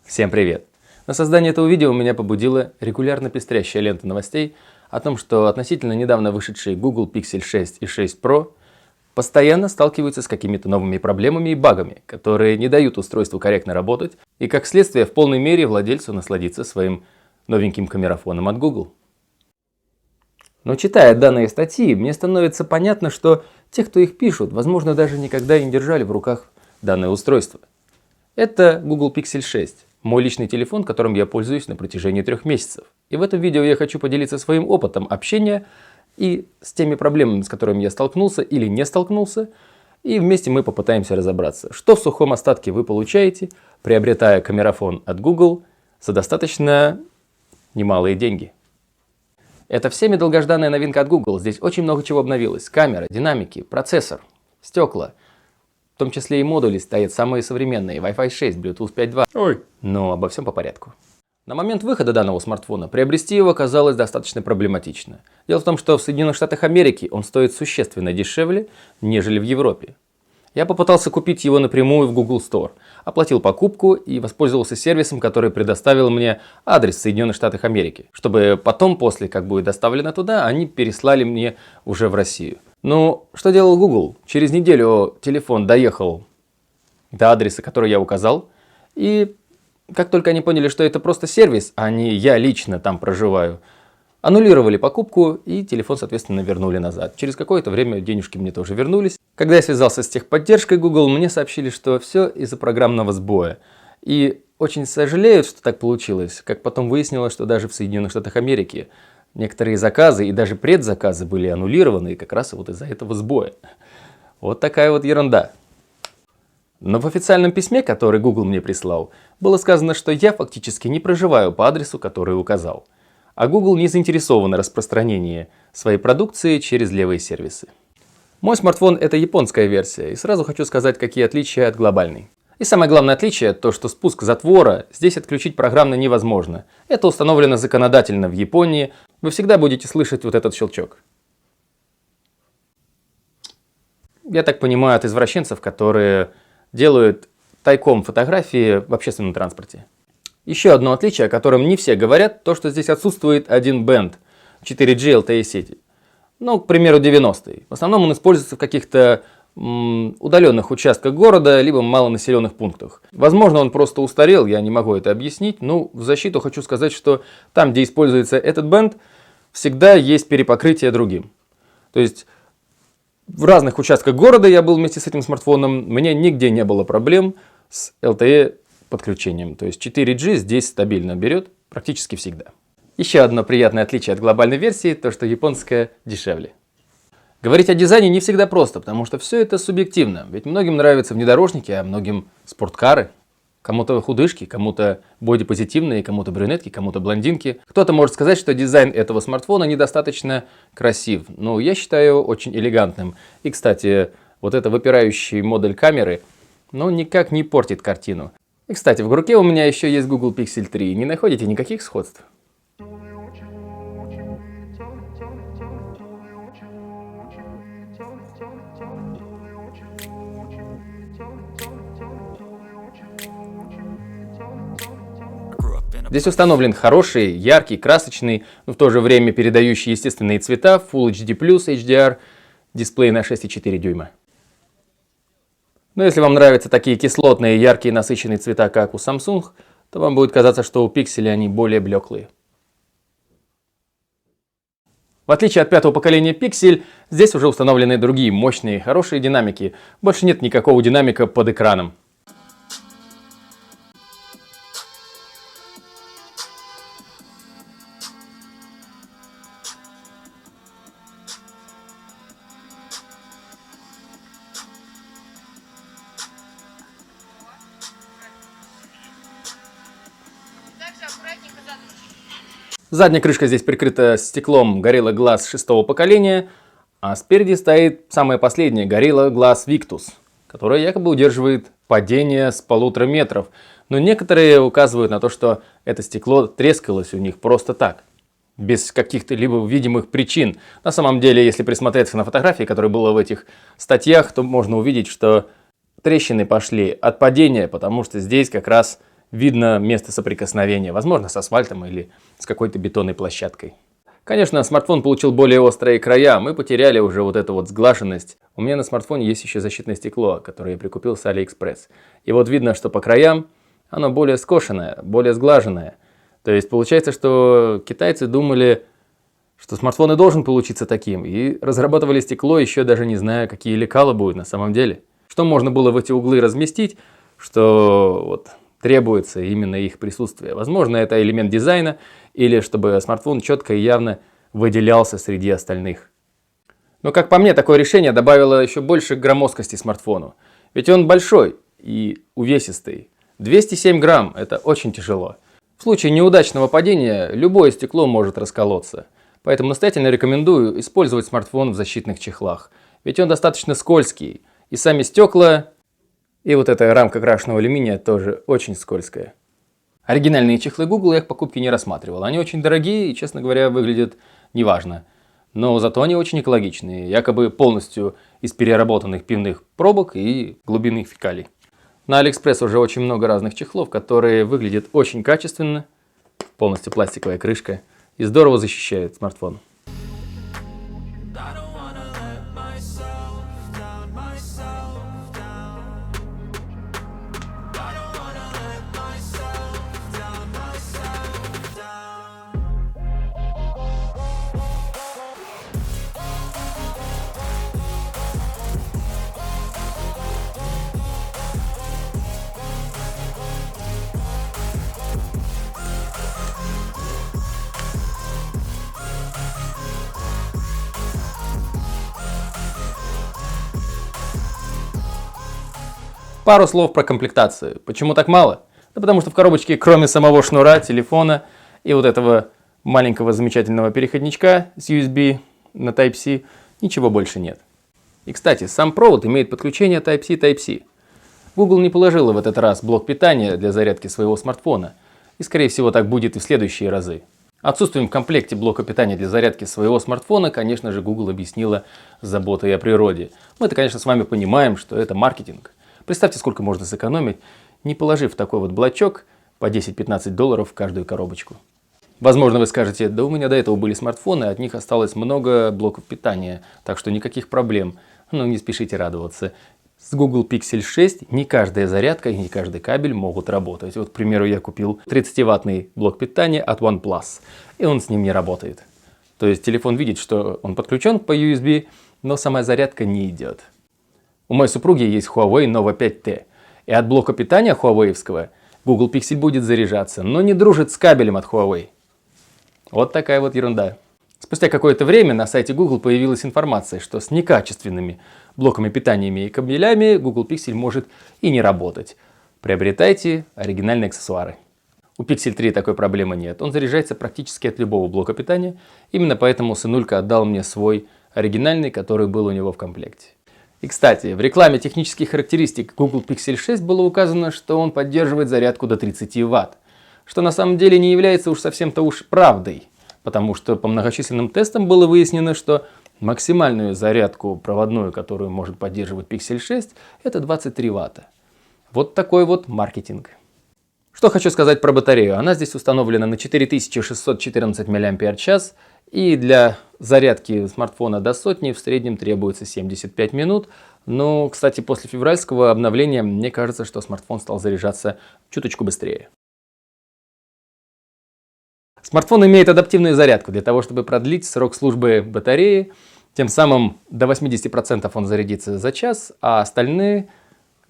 Всем привет! На создание этого видео меня побудила регулярно пестрящая лента новостей о том, что относительно недавно вышедшие Google Pixel 6 и 6 Pro постоянно сталкиваются с какими-то новыми проблемами и багами, которые не дают устройству корректно работать и, как следствие, в полной мере владельцу насладиться своим новеньким камерафоном от Google. Но читая данные статьи, мне становится понятно, что те, кто их пишут, возможно, даже никогда и не держали в руках данное устройство. Это Google Pixel 6. Мой личный телефон, которым я пользуюсь на протяжении 3 месяцев. И в этом видео я хочу поделиться своим опытом общения и с теми проблемами, с которыми я столкнулся или не столкнулся. И вместе мы попытаемся разобраться, что в сухом остатке вы получаете, приобретая камерафон от Google за достаточно немалые деньги. Это всеми долгожданная новинка от Google. Здесь очень много чего обновилось. Камера, динамики, процессор, стекла. В том числе и модули стоят самые современные, Wi-Fi 6, Bluetooth 5.2. Но обо всем по порядку. На момент выхода данного смартфона приобрести его оказалось достаточно проблематично. Дело в том, что в Соединенных Штатах Америки он стоит существенно дешевле, нежели в Европе. Я попытался купить его напрямую в Google Store, оплатил покупку и воспользовался сервисом, который предоставил мне адрес Соединенных Штатов Америки, чтобы потом, после как будет доставлено туда, они переслали мне уже в Россию. Ну, что делал Google? Через неделю телефон доехал до адреса, который я указал, и как только они поняли, что это просто сервис, а не я лично там проживаю, аннулировали покупку и телефон, соответственно, вернули назад. Через какое-то время денежки мне тоже вернулись. Когда я связался с техподдержкой Google, мне сообщили, что все из-за программного сбоя. И очень сожалеют, что так получилось. Как потом выяснилось, что даже в Соединенных Штатах Америки некоторые заказы и даже предзаказы были аннулированы как раз вот из-за этого сбоя. Вот такая вот ерунда. Но в официальном письме, который Google мне прислал, было сказано, что я фактически не проживаю по адресу, который указал. А Google не заинтересован в распространении своей продукции через левые сервисы. Мой смартфон — это японская версия, и сразу хочу сказать, какие отличия от глобальной. И самое главное отличие — то, что спуск затвора здесь отключить программно невозможно. Это установлено законодательно в Японии. Вы всегда будете слышать вот этот щелчок. Я так понимаю, от извращенцев, которые делают тайком фотографии в общественном транспорте. Еще одно отличие, о котором не все говорят, то, что здесь отсутствует один бенд 4G LTE сети. Ну, к примеру, 90-й. В основном он используется в каких-то удаленных участках города, либо малонаселенных пунктах. Возможно, он просто устарел, я не могу это объяснить, но в защиту хочу сказать, что там, где используется этот бенд, всегда есть перепокрытие другим. То есть в разных участках города я был вместе с этим смартфоном, мне нигде не было проблем с LTE подключением. То есть 4G здесь стабильно берет практически всегда. Еще одно приятное отличие от глобальной версии, то что японская дешевле. Говорить о дизайне не всегда просто, потому что все это субъективно. Ведь многим нравятся внедорожники, а многим спорткары. Кому-то худышки, кому-то бодипозитивные, кому-то брюнетки, кому-то блондинки. Кто-то может сказать, что дизайн этого смартфона недостаточно красив. Но я считаю его очень элегантным. И, кстати, вот эта выпирающая модуль камеры, никак не портит картину. И, кстати, в руке у меня еще есть Google Pixel 3. Не находите никаких сходств? Здесь установлен хороший, яркий, красочный, но в то же время передающий естественные цвета Full HD+, HDR, дисплей на 6,4 дюйма. Но если вам нравятся такие кислотные, яркие, насыщенные цвета, как у Samsung, то вам будет казаться, что у Pixel они более блеклые. В отличие от 5-го поколения Pixel, здесь уже установлены другие мощные, хорошие динамики. Больше нет никакого динамика под экраном. Задняя крышка здесь прикрыта стеклом Gorilla Glass 6-го поколения, а спереди стоит самая последняя Gorilla Glass Victus, которая якобы удерживает падение с 1,5 метров. Но некоторые указывают на то, что это стекло трескалось у них просто так, без каких-то либо видимых причин. На самом деле, если присмотреться на фотографии, которые было в этих статьях, то можно увидеть, что трещины пошли от падения, потому что здесь как раз видно место соприкосновения, возможно, с асфальтом или с какой-то бетонной площадкой. Конечно, смартфон получил более острые края, мы потеряли уже вот эту вот сглаженность. У меня на смартфоне есть еще защитное стекло, которое я прикупил с AliExpress. И вот видно, что по краям оно более скошенное, более сглаженное. То есть получается, что китайцы думали, что смартфон и должен получиться таким, и разрабатывали стекло, еще даже не зная, какие лекала будут на самом деле. Что можно было в эти углы разместить, что вот требуется именно их присутствие. Возможно, это элемент дизайна, или чтобы смартфон четко и явно выделялся среди остальных. Но, как по мне, такое решение добавило еще больше громоздкости смартфону. Ведь он большой и увесистый. 207 грамм – это очень тяжело. В случае неудачного падения любое стекло может расколоться. Поэтому настоятельно рекомендую использовать смартфон в защитных чехлах. Ведь он достаточно скользкий. И сами стекла, и вот эта рамка крашеного алюминия тоже очень скользкая. Оригинальные чехлы Google я к покупке не рассматривал. Они очень дорогие и, честно говоря, выглядят неважно. Но зато они очень экологичные, якобы полностью из переработанных пивных пробок и глубинных фекалий. На AliExpress уже очень много разных чехлов, которые выглядят очень качественно, полностью пластиковая крышка и здорово защищают смартфон. Пару слов про комплектацию. Почему так мало? Да потому что в коробочке, кроме самого шнура, телефона и вот этого маленького замечательного переходничка с USB на Type-C, ничего больше нет. И, кстати, сам провод имеет подключение Type-C Type-C. Google не положила в этот раз блок питания для зарядки своего смартфона. И, скорее всего, так будет и в следующие разы. Отсутствием в комплекте блока питания для зарядки своего смартфона, конечно же, Google объяснила заботой о природе. Мы-то, конечно, с вами понимаем, что это маркетинг. Представьте, сколько можно сэкономить, не положив такой вот блочок по 10-15 долларов в каждую коробочку. Возможно, вы скажете, да у меня до этого были смартфоны, от них осталось много блоков питания, так что никаких проблем. Но не спешите радоваться. С Google Pixel 6 не каждая зарядка и не каждый кабель могут работать. Вот, к примеру, я купил 30-ваттный блок питания от OnePlus, и он с ним не работает. То есть телефон видит, что он подключен по USB, но сама зарядка не идет. У моей супруги есть Huawei Nova 5T, и от блока питания Huawei-евского Google Pixel будет заряжаться, но не дружит с кабелем от Huawei. Вот такая вот ерунда. Спустя какое-то время на сайте Google появилась информация, что с некачественными блоками питания и кабелями Google Pixel может и не работать. Приобретайте оригинальные аксессуары. У Pixel 3 такой проблемы нет, он заряжается практически от любого блока питания, именно поэтому сынулька отдал мне свой оригинальный, который был у него в комплекте. И, кстати, в рекламе технических характеристик Google Pixel 6 было указано, что он поддерживает зарядку до 30 Вт, что на самом деле не является уж совсем-то уж правдой, потому что по многочисленным тестам было выяснено, что максимальную зарядку проводную, которую может поддерживать Pixel 6, это 23 Вт. Вот такой вот маркетинг. Что хочу сказать про батарею. Она здесь установлена на 4614 мАч, и для зарядки смартфона до сотни в среднем требуется 75 минут. Но, кстати, после февральского обновления мне кажется, что смартфон стал заряжаться чуточку быстрее. Смартфон имеет адаптивную зарядку для того, чтобы продлить срок службы батареи. Тем самым до 80% он зарядится за час, а остальные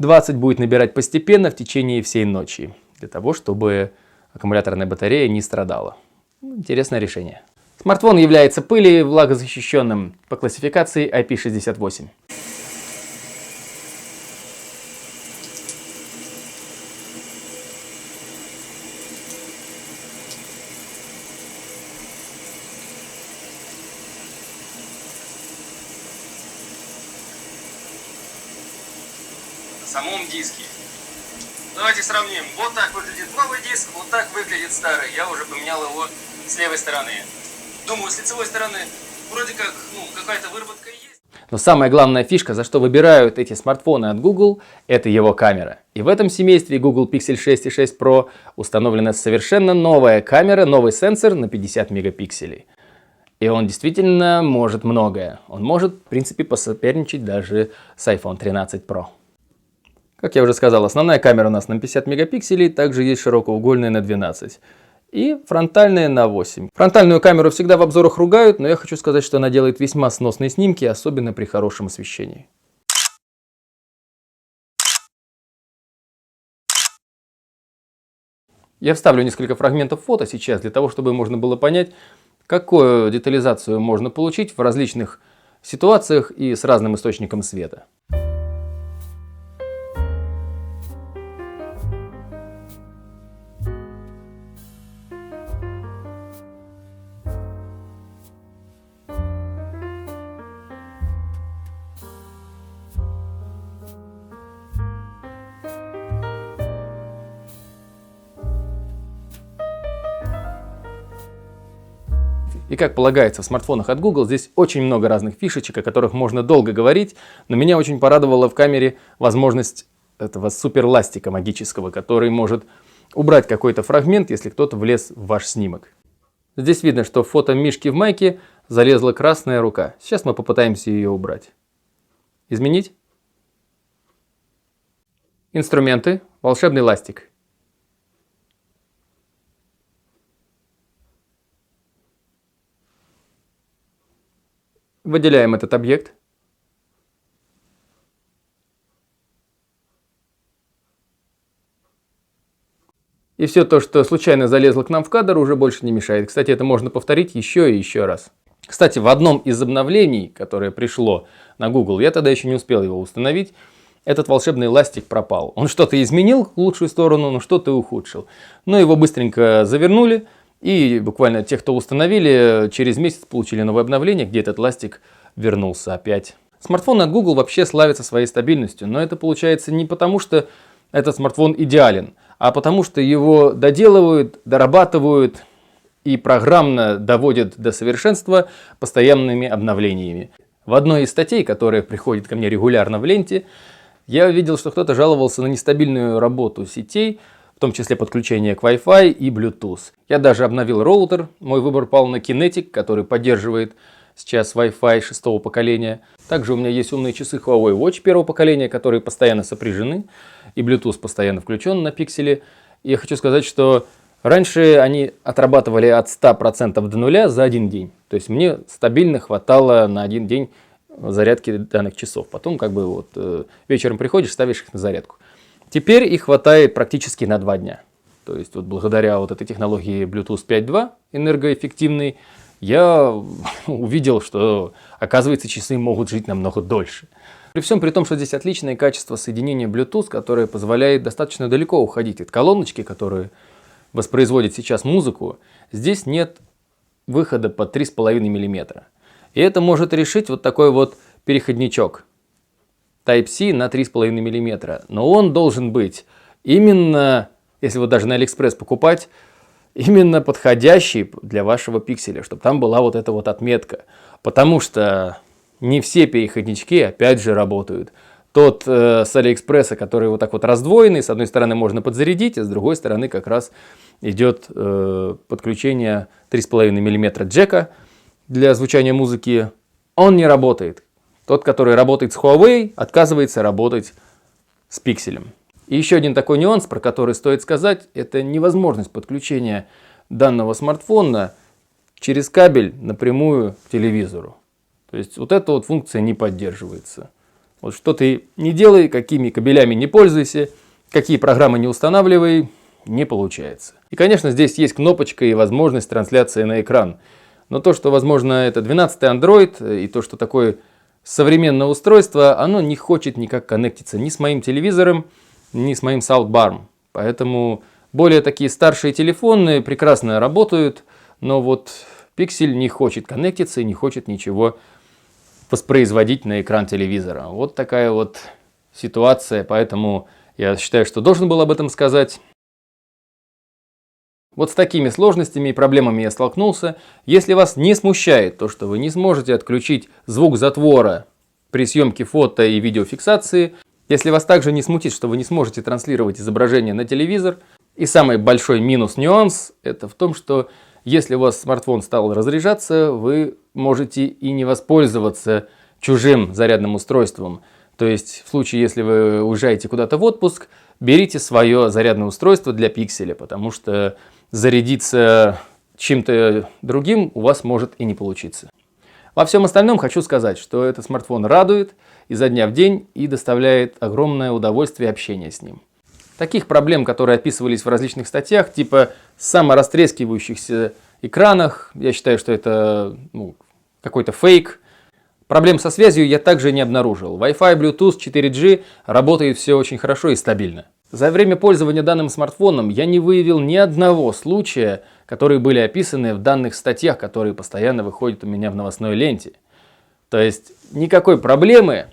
20% будет набирать постепенно в течение всей ночи, для того, чтобы аккумуляторная батарея не страдала. Интересное решение. Смартфон является пыли влагозащищенным по классификации IP68. На самом диске. Давайте сравним. Вот так выглядит новый диск, вот так выглядит старый. Я уже поменял его с левой стороны. Думаю, с лицевой стороны вроде как, какая-то выработка есть. Но самая главная фишка, за что выбирают эти смартфоны от Google, это его камера. И в этом семействе Google Pixel 6 и 6 Pro установлена совершенно новая камера, новый сенсор на 50 мегапикселей. И он действительно может многое. Он может, в принципе, посоперничать даже с iPhone 13 Pro. Как я уже сказал, основная камера у нас на 50 мегапикселей, также есть широкоугольная на 12. И фронтальная на 8. Фронтальную камеру всегда в обзорах ругают, но я хочу сказать, что она делает весьма сносные снимки, особенно при хорошем освещении. Я вставлю несколько фрагментов фото сейчас, для того, чтобы можно было понять, какую детализацию можно получить в различных ситуациях и с разным источником света. И как полагается в смартфонах от Google, здесь очень много разных фишечек, о которых можно долго говорить, но меня очень порадовала в камере возможность этого суперластика магического, который может убрать какой-то фрагмент, если кто-то влез в ваш снимок. Здесь видно, что в фото Мишки в майке залезла красная рука. Сейчас мы попытаемся ее убрать. Изменить? Инструменты. Волшебный ластик. Выделяем этот объект. И все то, что случайно залезло к нам в кадр, уже больше не мешает. Кстати, это можно повторить еще и еще раз. Кстати, в одном из обновлений, которое пришло на Google, я тогда еще не успел его установить, этот волшебный ластик пропал. Он что-то изменил в лучшую сторону, но что-то и ухудшил. Но его быстренько завернули. И буквально те, кто установили, через месяц получили новое обновление, где этот ластик вернулся опять. Смартфоны от Google вообще славятся своей стабильностью, но это получается не потому, что этот смартфон идеален, а потому что его доделывают, дорабатывают и программно доводят до совершенства постоянными обновлениями. В одной из статей, которая приходит ко мне регулярно в ленте, я видел, что кто-то жаловался на нестабильную работу сетей, в том числе подключение к Wi-Fi и Bluetooth. Я даже обновил роутер, мой выбор пал на Kinetic, который поддерживает сейчас Wi-Fi 6-го поколения. Также у меня есть умные часы Huawei Watch 1-го поколения, которые постоянно сопряжены, и Bluetooth постоянно включен на пикселе. И я хочу сказать, что раньше они отрабатывали от 100% до нуля за один день. То есть мне стабильно хватало на один день зарядки данных часов. Потом вечером приходишь, ставишь их на зарядку. Теперь их хватает практически на 2 дня. То есть благодаря этой технологии Bluetooth 5.2 энергоэффективной, я увидел, что, оказывается, часы могут жить намного дольше. При всем при том, что здесь отличное качество соединения Bluetooth, которое позволяет достаточно далеко уходить от колоночки, которая воспроизводит сейчас музыку, здесь нет выхода под 3,5 мм. И это может решить вот такой вот переходничок Type-C на 3,5 мм. Но он должен быть именно, если вот даже на AliExpress покупать, именно подходящий для вашего пикселя, чтобы там была вот эта вот отметка. Потому что не все переходнички, опять же, работают. Тот с AliExpress, который вот так вот раздвоенный, с одной стороны можно подзарядить, а с другой стороны как раз идет подключение 3,5 мм джека для звучания музыки. Он не работает. Тот, который работает с Huawei, отказывается работать с пикселем. И еще один такой нюанс, про который стоит сказать, это невозможность подключения данного смартфона через кабель напрямую к телевизору. То есть вот эта вот функция не поддерживается. Вот что ты не делай, какими кабелями не пользуйся, какие программы не устанавливай, не получается. И, конечно, здесь есть кнопочка и возможность трансляции на экран. Но то, что, возможно, это 12-й Android, и то, что такое современное устройство, оно не хочет никак коннектиться ни с моим телевизором, ни с моим саундбаром. Поэтому более такие старшие телефоны прекрасно работают, но вот Pixel не хочет коннектиться и не хочет ничего воспроизводить на экран телевизора. Вот такая вот ситуация, поэтому я считаю, что должен был об этом сказать. Вот с такими сложностями и проблемами я столкнулся. Если вас не смущает то, что вы не сможете отключить звук затвора при съемке фото и видеофиксации. Если вас также не смутит, что вы не сможете транслировать изображение на телевизор. И самый большой нюанс, это в том, что если у вас смартфон стал разряжаться, вы можете и не воспользоваться чужим зарядным устройством. То есть в случае, если вы уезжаете куда-то в отпуск, берите свое зарядное устройство для пикселя, потому что зарядиться чем-то другим у вас может и не получиться. Во всем остальном хочу сказать, что этот смартфон радует изо дня в день и доставляет огромное удовольствие общения с ним. Таких проблем, которые описывались в различных статьях, типа саморастрескивающихся экранах, я считаю, что это какой-то фейк. Проблем со связью я также не обнаружил. Wi-Fi, Bluetooth, 4G работает все очень хорошо и стабильно. За время пользования данным смартфоном я не выявил ни одного случая, которые были описаны в данных статьях, которые постоянно выходят у меня в новостной ленте. То есть никакой проблемы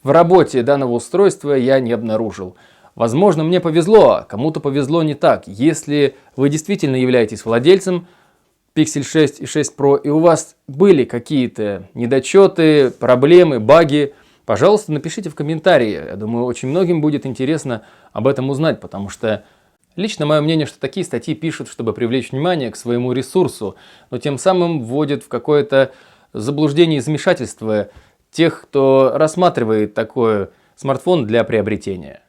в работе данного устройства я не обнаружил. Возможно, мне повезло, а кому-то повезло не так. Если вы действительно являетесь владельцем Pixel 6 и 6 Pro, и у вас были какие-то недочеты, проблемы, баги, пожалуйста, напишите в комментарии. Я думаю, очень многим будет интересно об этом узнать, потому что лично мое мнение, что такие статьи пишут, чтобы привлечь внимание к своему ресурсу, но тем самым вводят в какое-то заблуждение и замешательство тех, кто рассматривает такой смартфон для приобретения.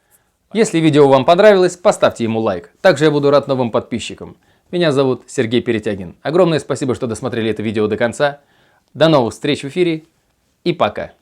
Если видео вам понравилось, поставьте ему лайк. Также я буду рад новым подписчикам. Меня зовут Сергей Перетягин. Огромное спасибо, что досмотрели это видео до конца. До новых встреч в эфире и пока.